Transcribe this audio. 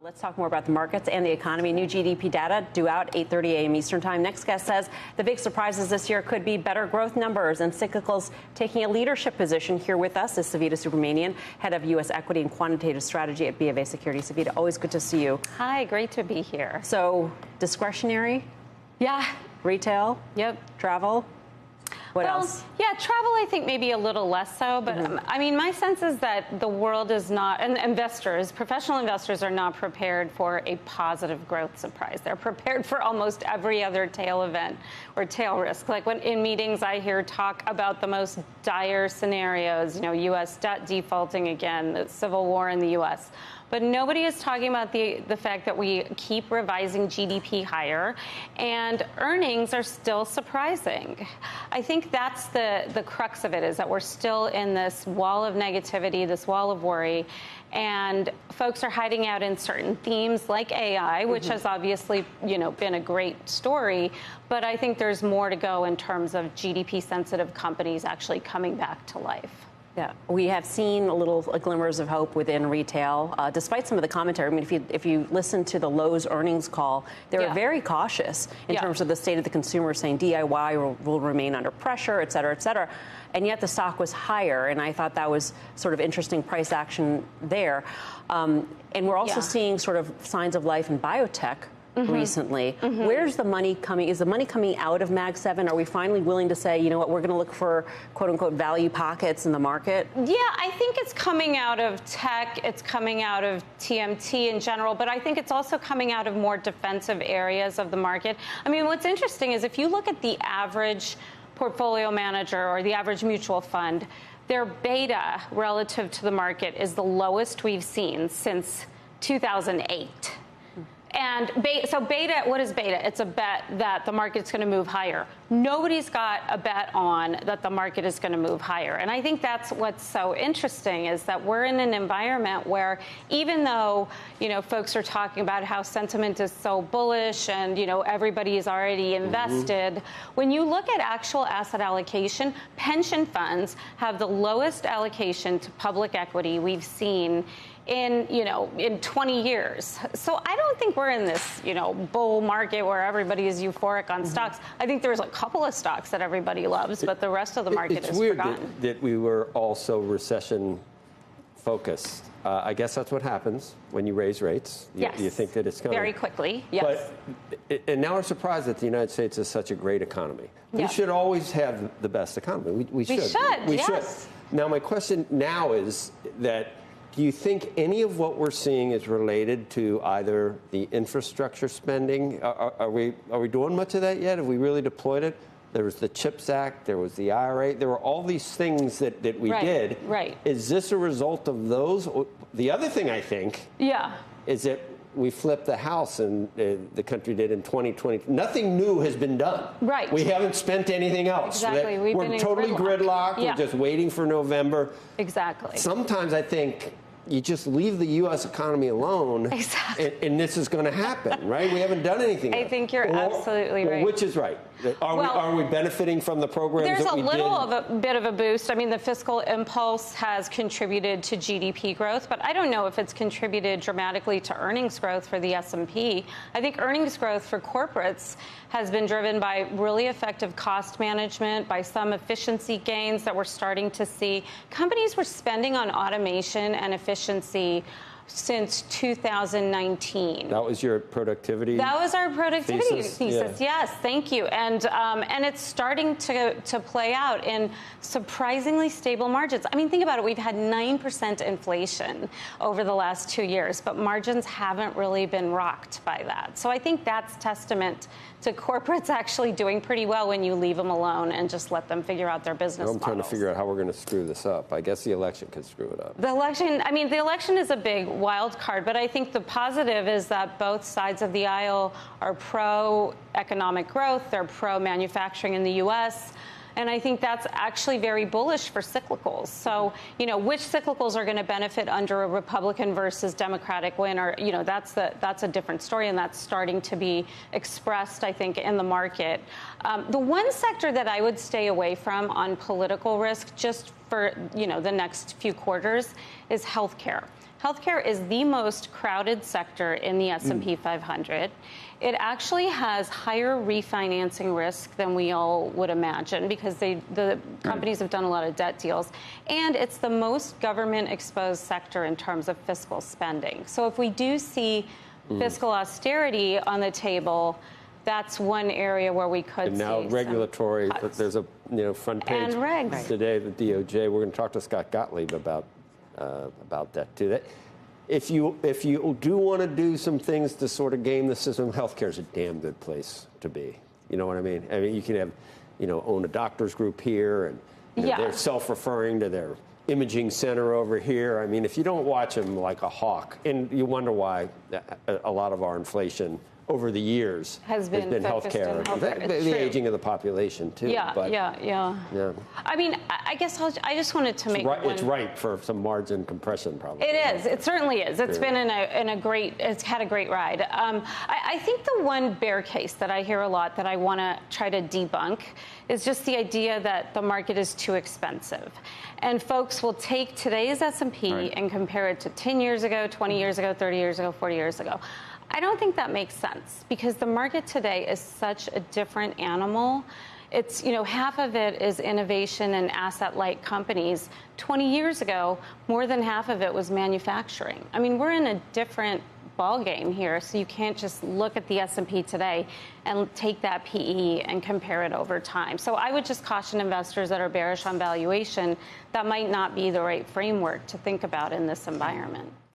Let's talk more about the markets and the economy. New GDP data due out 8:30 a.m. Eastern Time. Next guest says the big surprises this year could be better growth numbers and cyclicals taking a leadership position. Here with us is Savita Subramanian, head of U.S. equity and quantitative strategy at BofA Securities. Savita, always good to see you. Hi, great to be here. So, discretionary? Yeah. Retail? Yep. Travel? What else? Yeah, travel, I think maybe a little less so. But I mean, my sense is that the world is not, and investors, professional investors are not prepared for a positive growth surprise. They're prepared for almost every other tail event or tail risk. Like when in meetings I hear talk about the most dire scenarios, U.S. debt defaulting again, the civil war in the U.S., but nobody is talking about the fact that we keep revising GDP higher and earnings are still surprising. I think that's the crux of it, is that we're still in this wall of negativity, this wall of worry, and folks are hiding out in certain themes like AI, which has obviously, been a great story, but I think there's more to go in terms of GDP-sensitive companies actually coming back to life. Yeah, we have seen little glimmers of hope within retail, despite some of the commentary. I mean, if you listen to the Lowe's earnings call, they were very cautious in terms of the state of the consumer, saying DIY will remain under pressure, et cetera, et cetera. And yet the stock was higher, and I thought that was sort of interesting price action there. And we're also seeing sort of signs of life in biotech recently. Where's the money coming? Is the money coming out of Mag 7? Are we finally willing to say, you know what, we're going to look for quote unquote value pockets in the market? Yeah, I think it's coming out of tech. It's coming out of TMT in general, but I think it's also coming out of more defensive areas of the market. I mean, what's interesting is if you look at the average portfolio manager or the average mutual fund, their beta relative to the market is the lowest we've seen since 2008. And so beta, what is beta? It's a bet that the market's going to move higher. Nobody's got a bet on that the market is going to move higher. And I think that's what's so interesting, is that we're in an environment where even though, folks are talking about how sentiment is so bullish and, everybody is already invested, when you look at actual asset allocation, pension funds have the lowest allocation to public equity we've seen in 20 years. So I don't think we're in this, bull market where everybody is euphoric on stocks. I think there's a couple of stocks that everybody loves, but the rest of the market is forgotten. It's weird that we were also recession focused. I guess that's what happens when you raise rates. You think that it's coming. Very quickly, yes. And now we're surprised that the United States is such a great economy. We should always have the best economy. We should. We should. Now, my question now is that, do you think any of what we're seeing is related to either the infrastructure spending? Are we doing much of that yet? Have we really deployed it? There was the CHIPS Act. There was the IRA. There were all these things that we did. Right. Is this a result of those? The other thing I think is that we flipped the house, and the country did in 2020. Nothing new has been done. Right. We haven't spent anything else. Exactly. We're totally gridlocked. We're just waiting for November. Exactly. Sometimes I think you just leave the U.S. economy alone, and this is going to happen, right? We haven't done anything. I think you're absolutely right. Which is right? Are we benefiting from the programs that we did? There's a bit of a boost. I mean, the fiscal impulse has contributed to GDP growth, but I don't know if it's contributed dramatically to earnings growth for the S&P. I think earnings growth for corporates has been driven by really effective cost management, by some efficiency gains that we're starting to see. Companies were spending on automation and efficiency since 2019. That was your productivity? That was our productivity thesis. Yes, thank you. And it's starting to play out in surprisingly stable margins. I mean, think about it. We've had 9% inflation over the last 2 years, but margins haven't really been rocked by that. So I think that's testament to corporates actually doing pretty well when you leave them alone and just let them figure out their business models. I'm trying to figure out how we're going to screw this up. I guess the election could screw it up. The election is a big wild card, but I think the positive is that both sides of the aisle are pro-economic growth. They're pro-manufacturing in the U.S., and I think that's actually very bullish for cyclicals. So, which cyclicals are going to benefit under a Republican versus Democratic win, or, that's a different story, and that's starting to be expressed, I think, in the market. The one sector that I would stay away from on political risk, just for, the next few quarters, is healthcare. Healthcare is the most crowded sector in the S&P 500. It actually has higher refinancing risk than we all would imagine because the companies have done a lot of debt deals. And it's the most government-exposed sector in terms of fiscal spending. So if we do see fiscal austerity on the table, that's one area where we could and now see regulatory. There's a front page and regs today, the DOJ. We're going to talk to Scott Gottlieb about that too. If you do want to do some things to sort of game the system, healthcare is a damn good place to be. You know what I mean? I mean, you can have, own a doctor's group here, and they're self-referring to their imaging center over here. I mean, if you don't watch them like a hawk, and you wonder why a lot of our inflation over the years has been healthcare, the aging of the population too. Yeah. I mean, I guess I just wanted to make it's ripe for some margin compression, probably. It is. It certainly is. It's been it's had a great ride. I think the one bear case that I hear a lot that I want to try to debunk is just the idea that the market is too expensive. And folks will take today's S&P and compare it to 10 years ago, 20 years ago, 30 years ago, 40 years ago. I don't think that makes sense because the market today is such a different animal. It's, half of it is innovation and asset-light companies. 20 years ago, more than half of it was manufacturing. I mean, we're in a different ballgame here, so you can't just look at the S&P today and take that PE and compare it over time. So I would just caution investors that are bearish on valuation that might not be the right framework to think about in this environment.